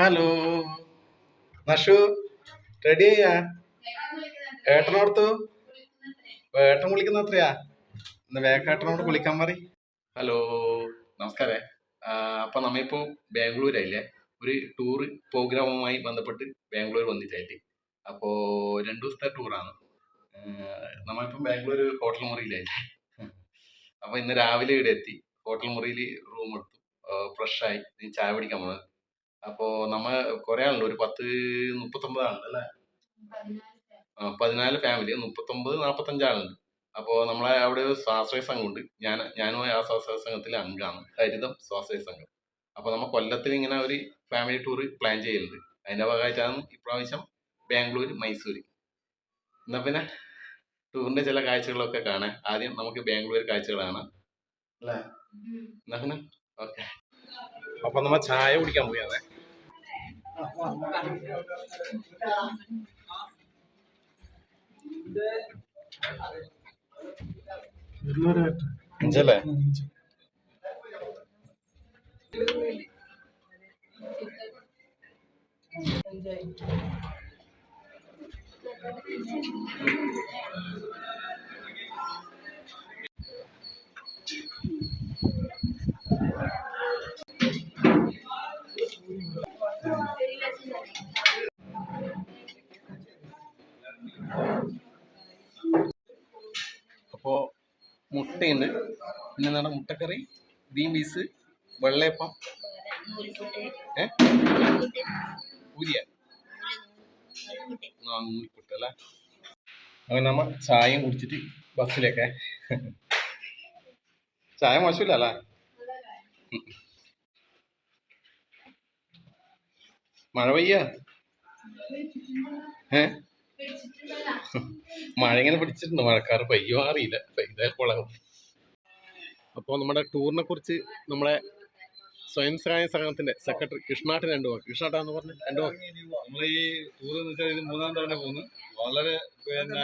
Hello നഷു, ready ആയാ? ഏട്ടനോടത്തു ഏട്ടൻ വിളിക്കുന്ന അത്രയാ? ഇന്ന് വേഗേട്ടനോട് വിളിക്കാൻ മതി. ഹലോ, നമസ്കാരേ. അപ്പൊ നമ്മിപ്പോ ബാംഗ്ലൂരായില്ലേ, ഒരു ടൂർ പ്രോഗ്രാമുമായി ബന്ധപ്പെട്ട് ബാംഗ്ലൂർ വന്നിട്ടായിട്ട്. അപ്പോ 2 ദിവസത്തെ ടൂറാണ്. നമ്മളിപ്പം ബാംഗ്ലൂർ ഹോട്ടൽ മുറിയിലായില്ലേ. അപ്പൊ ഇന്ന് രാവിലെ ഇവിടെ എത്തി. ഹോട്ടൽ മുറിയിൽ റൂം എടുത്തു, ഫ്രഷായി ചായ പിടിക്കാൻ പോണത്. അപ്പോ നമ്മ കൊറേ ആളുണ്ട്, ഒരു 10-39 ആളുണ്ട് അല്ലേ? 14 ഫാമിലി, 39-45 ആളുണ്ട്. അപ്പോ നമ്മളെ അവിടെ ഒരു സ്വാശ്രയ സംഘമുണ്ട്. ഞാനും ആ സ്വാശ്രയ സംഘത്തിലെ അംഗമാണ്, ഹരിതം സ്വാശ്രയ സംഘം. അപ്പൊ നമ്മ കൊല്ലത്തിൽ ഇങ്ങനെ ഒരു ഫാമിലി ടൂർ പ്ലാൻ ചെയ്യലുണ്ട്. അതിന്റെ ഭാഗമായിട്ടാണ് ഇപ്രാവശ്യം ബാംഗ്ലൂർ മൈസൂര്. എന്നാ പിന്നെ ടൂറിന്റെ ചില കാഴ്ചകളൊക്കെ കാണാൻ. ആദ്യം നമുക്ക് ബാംഗ്ലൂർ കാഴ്ചകൾ കാണാം അല്ലേ? എന്നാ പിന്നെ ഓക്കെ. അപ്പൊ നമ്മ ചായ കുടിക്കാൻ പോയാണേ. അഞ്ചല്ലേ? അപ്പോ മുട്ടയുണ്ട്, പിന്നെ എന്താണ് മുട്ടക്കറി, ഗ്രീൻ പീസ്, വെള്ളയപ്പം, പൂരിയ, നൂൽപുട്ട് അല്ലേ? അങ്ങനെ നമ്മ ചായയും കുടിച്ചിട്ട് ബസ്സിലേക്കെ. ചായ മോശമില്ല അല്ലേ? മഴ പെയ്യ? മഴ ഇങ്ങനെ പിടിച്ചിട്ടുണ്ട്, മഴക്കാറ് പെയ്യോ അറിയില്ല, പെയ്താൽ. അപ്പോൾ നമ്മുടെ ടൂറിനെ കുറിച്ച് നമ്മളെ സ്വയം സഹായ സംഘത്തിന്റെ സെക്രട്ടറി കൃഷ്ണാട്ടൻ കൃഷ്ണാട്ടാന്ന് പറഞ്ഞു. നമ്മൾ ഈ ടൂർ എന്ന് വെച്ചാൽ ഇത് 3-ാം തവണ പോകുന്നു. വളരെ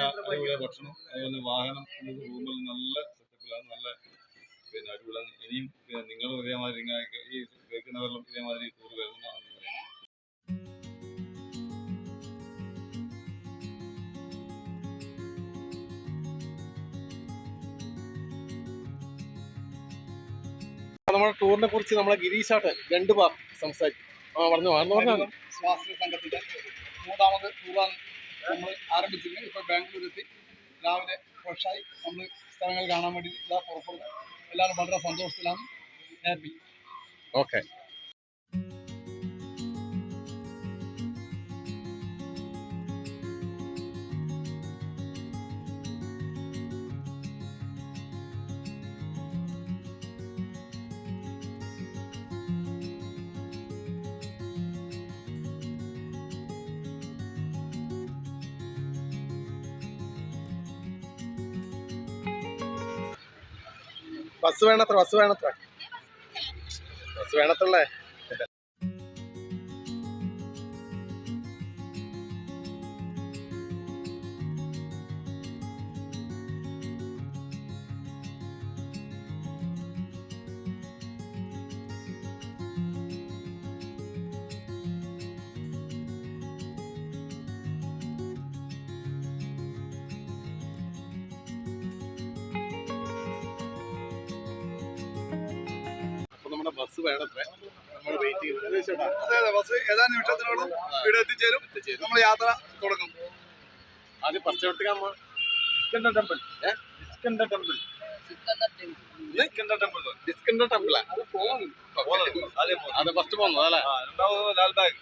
അടിപൊളിയ ഭക്ഷണം, അതുപോലെ വാഹനം, റൂമിൽ നല്ല സെറ്റപ്പിലാണ്, നല്ല അടിപൊളിയാണ്. ഇനിയും നിങ്ങളും ഇതേമാതിരി ഈ കേൾക്കുന്നവരെല്ലാം ഇതേമാതിരി ടൂർ വരുന്നതാണ്. നമ്മുടെ ടൂറിനെ കുറിച്ച് നമ്മളെ ഗിരീഷാട്ടൻ 2 വാക്ക് സംസാരിക്കും. പറഞ്ഞു. സ്വാശ്രയ സംഘത്തിന്റെ 3ാമത് ടൂറാണ് നമ്മൾ ആരംഭിച്ചിരുന്നത്. ഇപ്പോൾ ബാംഗ്ലൂർ എത്തി, രാവിലെ ഫ്രഷായി നമ്മൾ സ്ഥലങ്ങൾ കാണാൻ വേണ്ടി ഇതാ പുറപ്പെടുന്നത്. എല്ലാവരും വളരെ സന്തോഷത്തിലാണ്, ഹാപ്പി. ഓക്കെ. ബസ് വേണത്രല്ലേ? ബസ് വേണത്രേ, നമ്മൾ വെയിറ്റ് ചെയ്യുന്നത്. അതെ, ബസ് ഏതാനും നിമിഷത്തിനോളം ഇവിടെ എത്തിച്ചേരും. നമ്മൾ യാത്ര തുടങ്ങും. ആദ്യം ഫസ്റ്റ് എവിടത്തേക്ക് നമ്മൾ ഡിസ്കണ്ടർ ടെമ്പിൾ. ഡിസ്കണ്ടർ ടെമ്പിളാ അത് ഫസ്റ്റ് പോകുന്നത് അല്ലേ? ലാൽബാഗ്.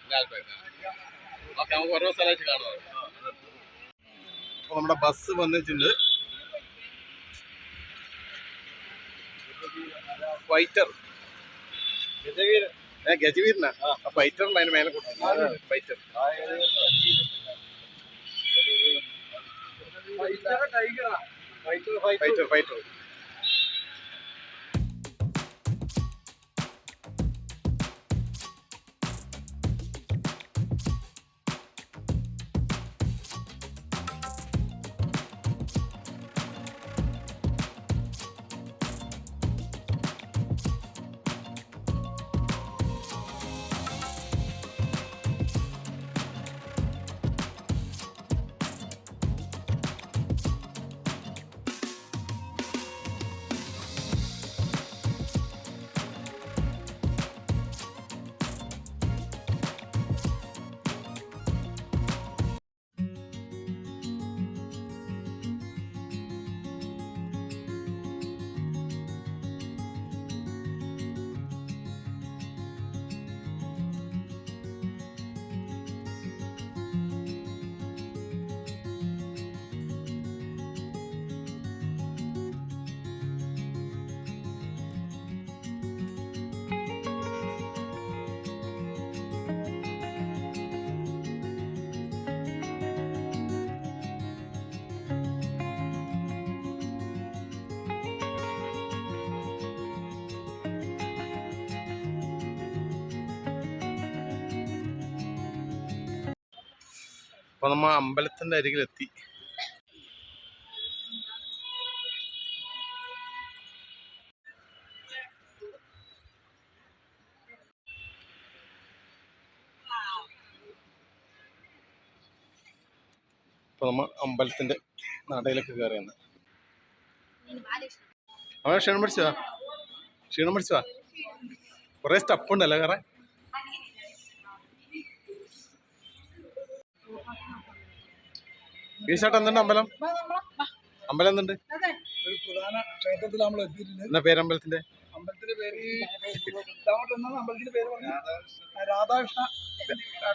ഓക്കെ, നമുക്ക് ഓരോ സ്ഥലമായിട്ട് കാണാം. അപ്പൊ നമ്മുടെ ബസ് വന്നിട്ടുണ്ട്. ഫൈറ്റർ ഗജവീരനാ? ഫൈറ്ററിൽ അതിന് മേലെ കൊടുത്തു. Fighter fighter fighter. അപ്പൊ നമ്മ അമ്പലത്തിന്റെ അരികിലെത്തി. ഇപ്പൊ നമ്മ അമ്പലത്തിന്റെ നടയിലേക്ക് കയറിയാണ്. അവൻ ക്ഷീണം പിടിച്ചോ കൊറേ സ്റ്റെപ്പ് ഉണ്ടല്ലോ കയറാൻ. ഈ ചേട്ടാ എന്തുണ്ട് അമ്പലം എന്തുണ്ട്? ഒരു പ്രധാന ക്ഷേത്രത്തിൽ നമ്മൾ എത്തിയിട്ടുണ്ട്. എന്നാ പേരമ്പലത്തിന്റെ? അമ്പലത്തിന്റെ പേര് അമ്പലത്തിന്റെ പേര് രാധാകൃഷ്ണ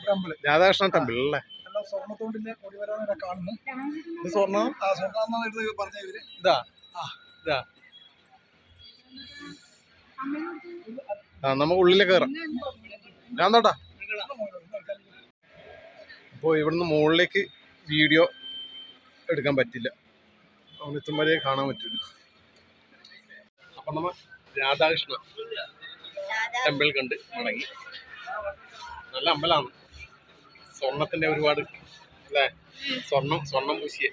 ടെമ്പിൾ. രാധാകൃഷ്ണ ടെമ്പിൾ അല്ലേ? എല്ലാം സ്വർണ്ണത്തോണ്ടിന്റെ കൊടിവരാനൊക്കെ കാണുന്നു. ഇത് സ്വർണ്ണം? ആ സ്വർണ്ണം എടുത്ത് പറഞ്ഞ ഇവര്. ഇതാ നമുക്ക് ഉള്ളിലേക്ക് കയറാം. ഞാൻ തോട്ടാ. അപ്പോൾ ഇവിടുന്ന് മുകളിലേക്ക് വീഡിയോ എടുക്കാൻ പറ്റില്ല, അവിടെ എത്തും വരെ കാണാൻ പറ്റില്ല. അപ്പം നമ്മൾ രാധാകൃഷ്ണ ടെമ്പിൾ കണ്ട് മടങ്ങി. നല്ല അമ്പലമാണ്, സ്വർണത്തിന്റെ ഒരുപാട് അല്ലേ, സ്വർണം പൂശിയ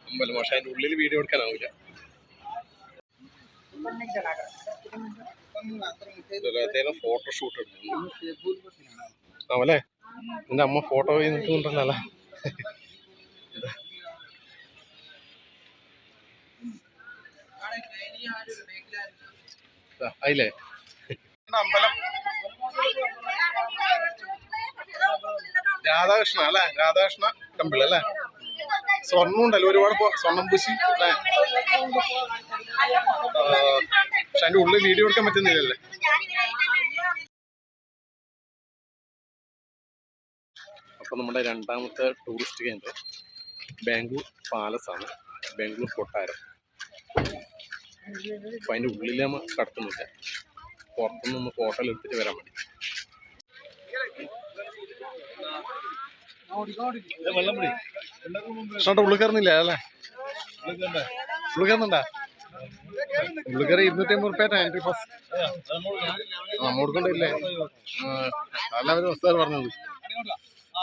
അമ്പലം. പക്ഷെ അതിൻ്റെ ഉള്ളിൽ വീഡിയോ എടുക്കാനാവില്ല. ഫോട്ടോഷൂട്ട് എടുക്കുന്നു ആവല്ലേ? നിന്റെ അമ്മ ഫോട്ടോ നിൽക്കുന്നുണ്ടല്ലോ. അതിലേ അമ്പലം രാധാകൃഷ്ണ അല്ലേ? രാധാകൃഷ്ണ ടെമ്പിൾ അല്ലേ? സ്വർണ്ണം ഉണ്ടല്ലോ, ഒരുപാട് സ്വർണം പൂശി അല്ലേ? പക്ഷെ അതിന്റെ ഉള്ളിൽ വീഡിയോ എടുക്കാൻ പറ്റുന്നില്ലല്ലേ. അപ്പൊ നമ്മുടെ രണ്ടാമത്തെ ടൂറിസ്റ്റ് കേന്ദ്രം ബാംഗ്ലൂർ പാലസ് ആണ്, ബാംഗ്ലൂർ കൊട്ടാരം. അപ്പൊ അതിന്റെ ഉള്ളിൽ നമ്മൾ കടത്തുന്നില്ല, പുറത്തുനിന്ന് നമുക്ക് ഹോട്ടൽ എടുത്തിട്ട് വരാൻ വേണ്ടി. കൃഷ്ണന്റെ ഉള്ളിൽ കയറുന്നില്ല അല്ലേ? ഉള്ളിൽ കയറുന്നുണ്ടാ? ഉള്ളിൽ കയറി 250 എൻട്രി പാസ് നമ്മോട് കൊണ്ടില്ലേ? എല്ലാവരും അവസ്ഥ പറഞ്ഞത്.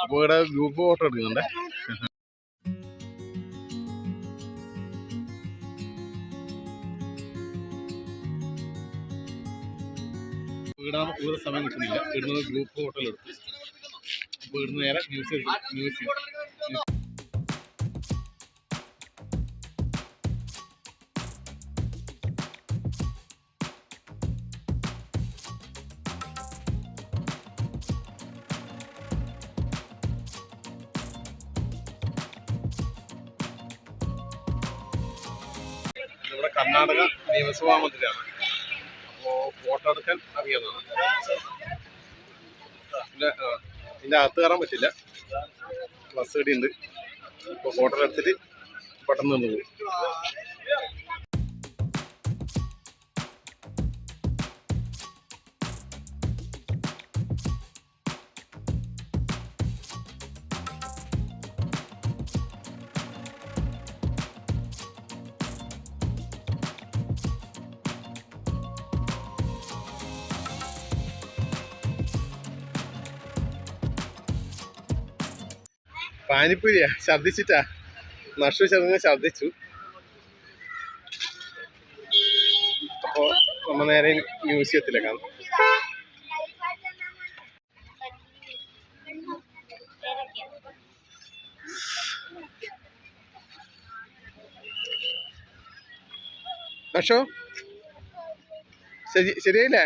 അപ്പൊ ഇവിടെ ഗ്രൂപ്പ് ഫോട്ടോ എടുക്കുന്നുണ്ടേ. ഇവിടെ നമുക്ക് കൂടുതൽ സമയം കിട്ടുന്നില്ല, ഇവിടുന്ന് ഗ്രൂപ്പ് ഹോട്ടൽ എടുത്തു. അപ്പോൾ ഇവിടുന്ന് നേരെ മ്യൂസിയം. ഇവിടെ കർണാടക നിയമസഭാ മന്ത്രിയാണ്, അപ്പോൾ ഫോട്ടോ എടുക്കാൻ അറിയാവുന്നതാണ്. ഇതിൻ്റെ അകത്ത് കയറാൻ പറ്റില്ല, ബസ് കടി ഉണ്ട്. അപ്പോൾ ഫോട്ടോ എടുത്തിട്ട് പെട്ടെന്ന് നിന്ന് പോകും. പാനിപ്പൂരിയാ? ഛർദിച്ചിട്ടാ? നഷു ചെറുങ്ങനെ ഛർദിച്ചു. അപ്പോൾ നമ്മൾ നേരെ മ്യൂസിയത്തിലേക്കാണ്. നഷോ ശരിയായില്ലേ?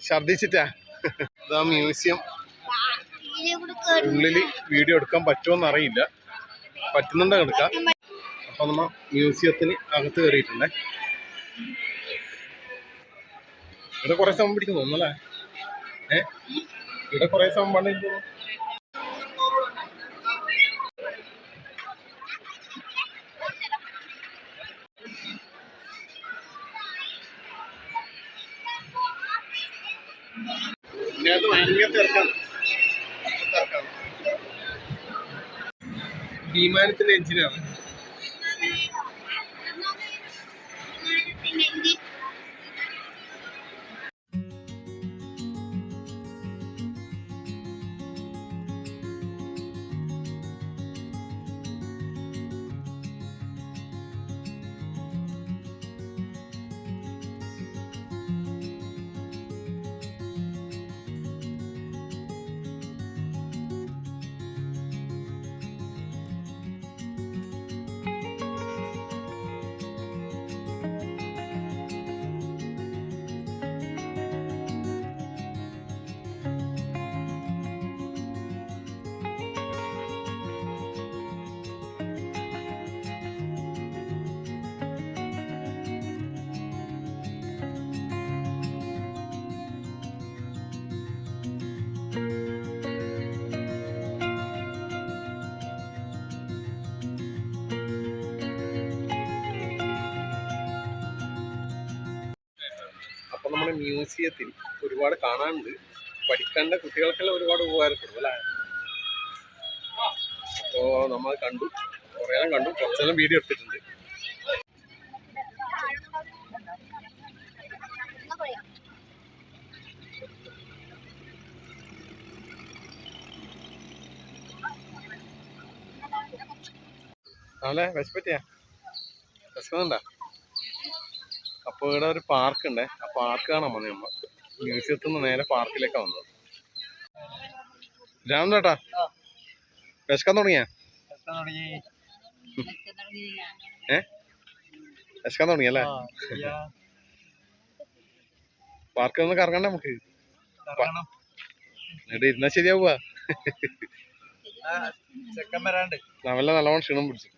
ഛർദിച്ചിട്ടാ? ഇതാ മ്യൂസിയം. ഉള്ളിൽ വീഡിയോ എടുക്കാൻ പറ്റുമോന്ന് അറിയില്ല, പറ്റുന്നുണ്ടോ എടുക്കാം. അപ്പൊ നമ്മ മ്യൂസിയത്തിന് അകത്ത് കയറിയിട്ടുണ്ടേ. ഇവിടെ കുറെ സമയം പിടിക്കുന്നു തോന്നല്ലേ? ഇവിടെ കുറെ സമയം പണിക്കുന്നു. ഇതിനകത്ത് ഭയങ്കര തിരക്കാണ്. വിമാനത്തിന്റെ എഞ്ചിനാണ്. മ്യൂസിയത്തിൽ ഒരുപാട് കാണാനുണ്ട്. പഠിക്കേണ്ട കുട്ടികൾക്കെല്ലാം ഒരുപാട് ഉപകാരപ്പെടും അല്ലേ? അപ്പോൾ നമ്മൾ കണ്ടു, കുറേയെല്ലാം കണ്ടു, കുറച്ചെല്ലാം വീഡിയോ എടുത്തിട്ടുണ്ട്. ആണല്ലേ, വിശപ്പറ്റിയാ? വിശക്കുന്നുണ്ടാ? അപ്പോൾ ഇവിടെ ഒരു പാർക്ക് ഉണ്ട്. ആ പാർക്ക് കാണാൻ വന്നത് നമ്മൾ. മ്യൂസിയത്തിൽ നിന്ന് നേരെ പാർക്കിലേക്കാണ് വന്നത്. രാം ചേട്ടാ, വിശക്കാൻ തുടങ്ങിയാ? വിശക്കാൻ തുടങ്ങിയല്ലേ? പാർക്കിൽ ഒന്ന് കറങ്ങണ്ട നമുക്ക്? എന്നിട്ട് ഇരുന്നാ ശരിയാവുക? നല്ല നല്ലോണം ക്ഷീണം പിടിച്ചു.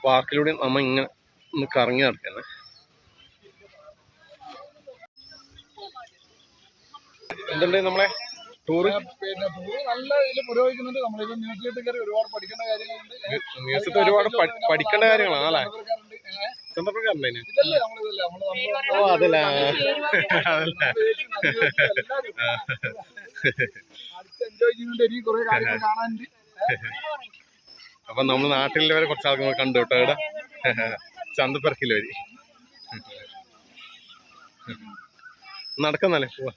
പാർക്കിലൂടെ നമ്മ ഇങ്ങനെ ഒന്ന് കറങ്ങി നടക്കുന്നത്. എന്തുണ്ട് നമ്മളെ ടൂറ്? പിന്നെ ടൂറ് നല്ല ഇതിൽ പുരോഗമിക്കുന്നുണ്ട്. നമ്മളിപ്പോൾ മ്യൂസിയത്തിൽ കയറി ഒരുപാട് പഠിക്കേണ്ട കാര്യങ്ങളുണ്ട്. മ്യൂസിയത്തിൽ ഒരുപാട് പഠിക്കേണ്ട കാര്യങ്ങളാണ് അല്ലേ? ചന്ദ്രപ്രകാരല്ലേ? ഇതല്ലേ നമ്മളിതല്ലേ ഓ അതല്ല, അടുത്ത് എൻജോയ് ചെയ്യുന്നുണ്ട്. എനിക്ക് കുറെ കാര്യങ്ങൾ കാണാനുണ്ട്. അപ്പൊ നമ്മൾ നാട്ടിലെ വരെ കുറച്ച് ആൾക്കാർ കണ്ടു കേട്ടോ ഇവിടെ ചന്തപ്പറക്കിൽ വഴി. നടക്കുന്നല്ലേ പോവാ.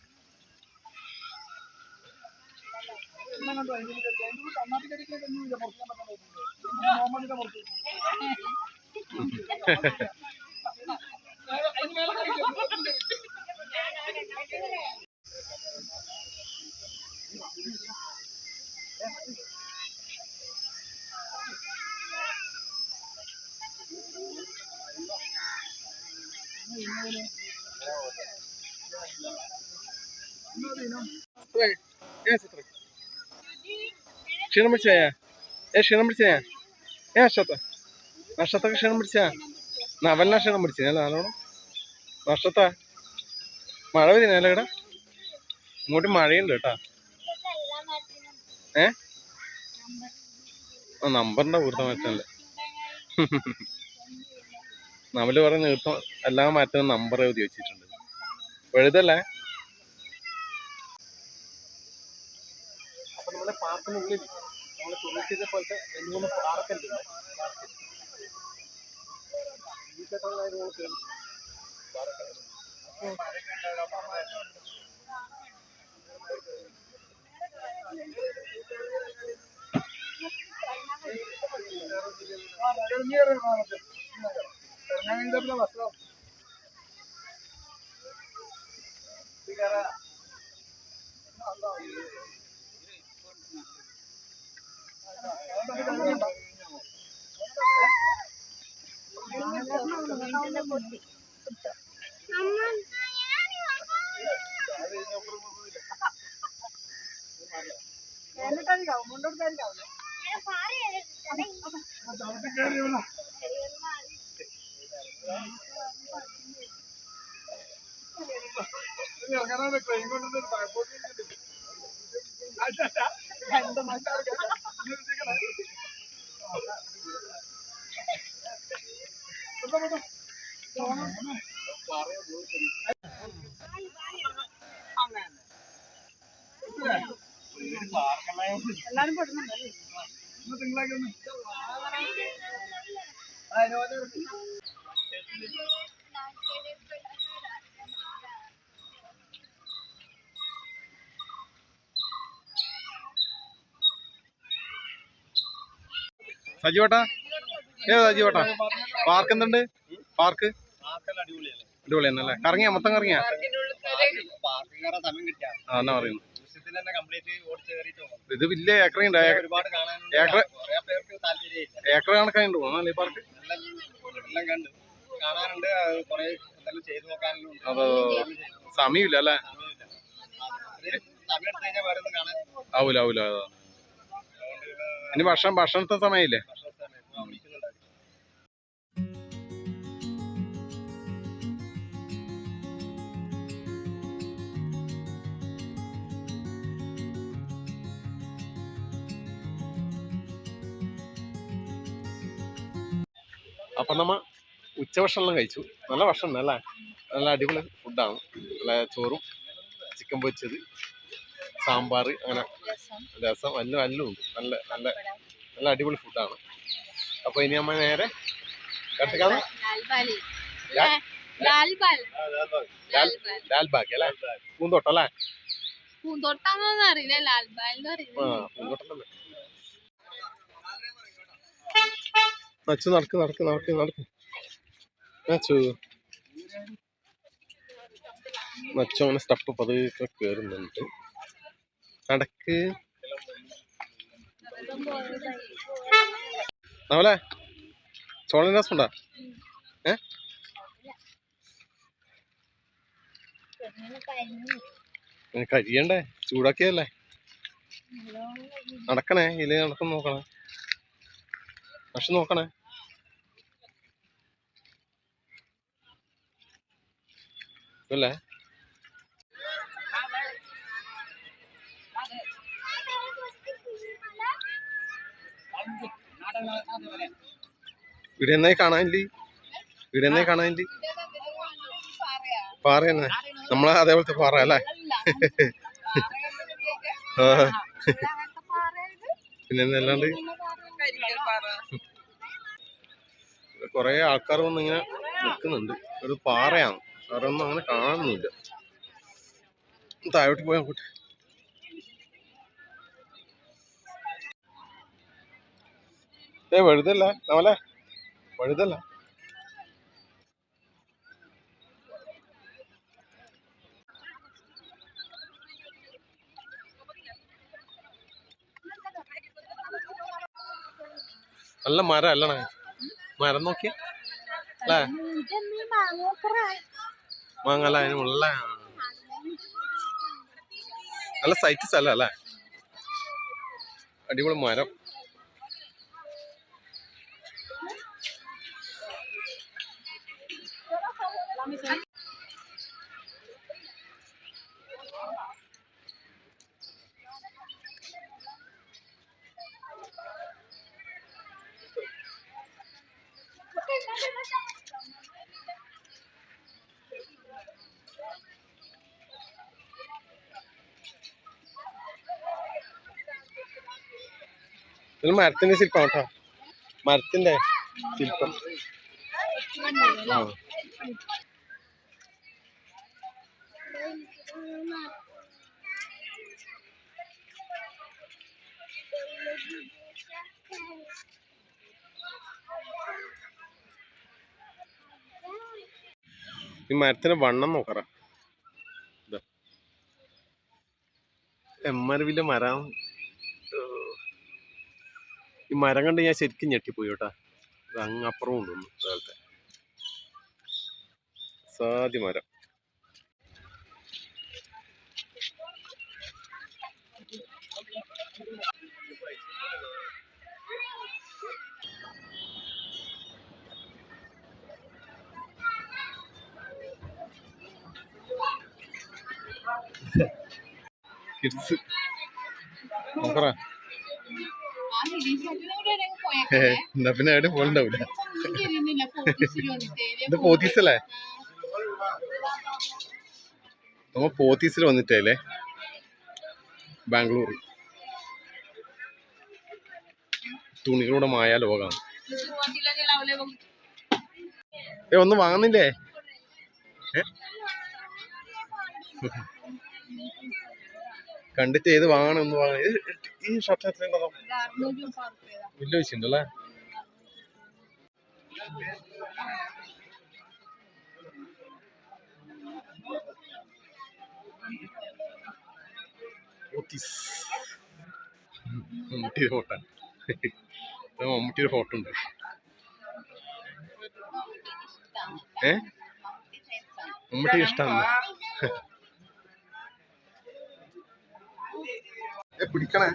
ക്ഷീണം പിടിച്ചാ? ക്ഷീണം പിടിച്ചാ? നഷ്ടത്തൊക്കെ ക്ഷീണം പിടിച്ചാ? അവനാ ക്ഷീണം പിടിച്ചേ നല്ലോണം? നഷ്ടത്താ മഴ വരുന്നല്ലേ ഇവിടെ? ഇങ്ങോട്ട് മഴയുണ്ട് കേട്ടാ. നമ്പറിന്റെ ഊർത്തം മാറ്റല്ലേ? നമ്മള് പറഞ്ഞ നീർത്തം എല്ലാം മാറ്റുന്ന നമ്പർ എഴുതി വെച്ചിട്ടുണ്ട്. എഴുതല്ലേ? അപ്പൊ നമ്മുടെ പാർക്കിനുള്ളിൽ നമ്മള് തുറച്ചിനെ പോലത്തെ 2-3 പാർക്കുണ്ട്. എല്ലാരും പെടുന്നുണ്ടല്ലേ? തിങ്കളാഴ്ച സജീവട്ടാ, സജീവട്ടാ, പാർക്ക് എന്തുണ്ട്? പാർക്ക് അടിപൊളി തന്നെയല്ലേ? കറങ്ങിയാ? മൊത്തം കറങ്ങിയാ? എന്നാ പറയുന്നു? ഇതിന് തന്നെ കംപ്ലീറ്റ് ഓടിച്ച് കയറിയിട്ട് പോകും. ഇത് വലിയ ഏക്കറുണ്ട്, ഒരുപാട് കാണാനുണ്ട്. ഏക്കർ കുറെ പേർക്ക് താല്പര്യമില്ല. ഏക്കർ കണക്കായിട്ട് തോന്നുന്നു ഈ പാർക്ക്. എല്ലാം കണ്ട് കാണാനുണ്ട്. കുറെ എന്തെങ്കിലും ചെയ്ത് നോക്കാനും ഉണ്ട്. അത് സമയമില്ല അല്ലേ? സമയം എടുത്ത് കഴിഞ്ഞാൽ വേറെ ഒന്നും കാണാൻ ആവൂല ആവൂല. ഇനി ഭക്ഷണത്തെ സമയമില്ലേ? അപ്പൊ നമ്മ ഉച്ചഭക്ഷണം കഴിച്ചു. നല്ല ഭക്ഷണം അല്ലേ? നല്ല അടിപൊളി ഫുഡാണ്. നല്ല ചോറും ചിക്കൻ പൊരിച്ചത്, സാമ്പാർ, അങ്ങനെ രസം എല്ലാം ഉണ്ട്. നല്ല നല്ല നല്ല അടിപൊളി ഫുഡാണ്. അപ്പൊ ഇനി നമ്മ നേരെ കട്ടക്കാണ് ലാൽബാഗ് അല്ലേ? പൂന്തോട്ടല്ലേ? പൂന്തോട്ടാന്നൊന്നും അറിയില്ല, ലാൽബാഗ് അറിയില്ല. പൂന്തോട്ടല്ലേ? നച്ചു നടക്ക് നടക്ക് നടക്ക് നടക്ക് നച്ചു നച്ചു അങ്ങനെ സ്റ്റെപ്പ് പതുക്കെ കേറുന്നുണ്ട്. നടക്ക് നമ്മളെ ചോളൻ രസം ഉണ്ടാ? കരിയണ്ടേ? ചൂടാക്കിയതല്ലേ? നടക്കണേ, ഇതില് നടക്കുന്ന നോക്കണേ, പക്ഷെ നോക്കണേ. അല്ലേ? ഇവിടെ എന്നായി കാണാനില്ല, ഇവിടെ എന്നായി കാണാനില്ല. പാറ തന്നെ, നമ്മളെ അതേപോലത്തെ പാറ അല്ലേ? പിന്നെ അല്ലാണ്ട് കൊറേ ആൾക്കാർ വന്ന് ഇങ്ങനെ നിൽക്കുന്നുണ്ട്. ഒരു പാറയാണ്, വേറെ ഒന്നും അങ്ങനെ കാണുന്നില്ല. താഴോട്ട് പോയാൽ കൂട്ടെ. വഴുതല്ല നമ്മളെ, വഴുതല്ല. നല്ല മരം അല്ലണേ, മരം നോക്കിയ അല്ലേ? മാങ്ങല്ല, അതിന് ഉള്ള നല്ല സൈറ്റ് സ്ഥലം അല്ലേ? അടിപൊളി മരം. ഇത് മരത്തിന്റെ ശില്പം കേട്ടോ, മരത്തിന്റെ ശില്പം. ആ ഈ മരത്തിന്റെ വണ്ണം നോക്കറ, എമ്മരവില്ല മരം. ഈ മരം കണ്ട് ഞാൻ ശരിക്കും ഞെട്ടിപ്പോയി കേട്ടാ. ഇത് അങ്ങപ്പുറം ഉണ്ടോന്നു നേരത്തെ സാധ്യ മരം. കിഡ്സ് നോക്കറ. എന്നാ പിന്നെ എവിടെ പോലുണ്ടാവൂല. ഇത് പോത്തീസല്ലേ? നമ്മ പോത്തീസിൽ വന്നിട്ടല്ലേ ബാംഗ്ലൂർ. തുണികളുടെ മായ ലോകമാണ്. ഒന്നും വാങ്ങുന്നില്ലേ? കണ്ടിട്ട് ഏത് വാങ്ങണം ഒന്ന് വാങ്ങ. ഈ ഷർട്ട് എത്ര വലിയ പൈസ ഉണ്ടല്ലേ? ഓത്തീസ്. മമ്മൂട്ടിയുടെ ഫോട്ടോ. മമ്മൂട്ടിയുടെ ഫോട്ടോ ഉണ്ട്. മമ്മൂട്ടി ഇഷ്ടമാണ്. പിടിക്കണേ.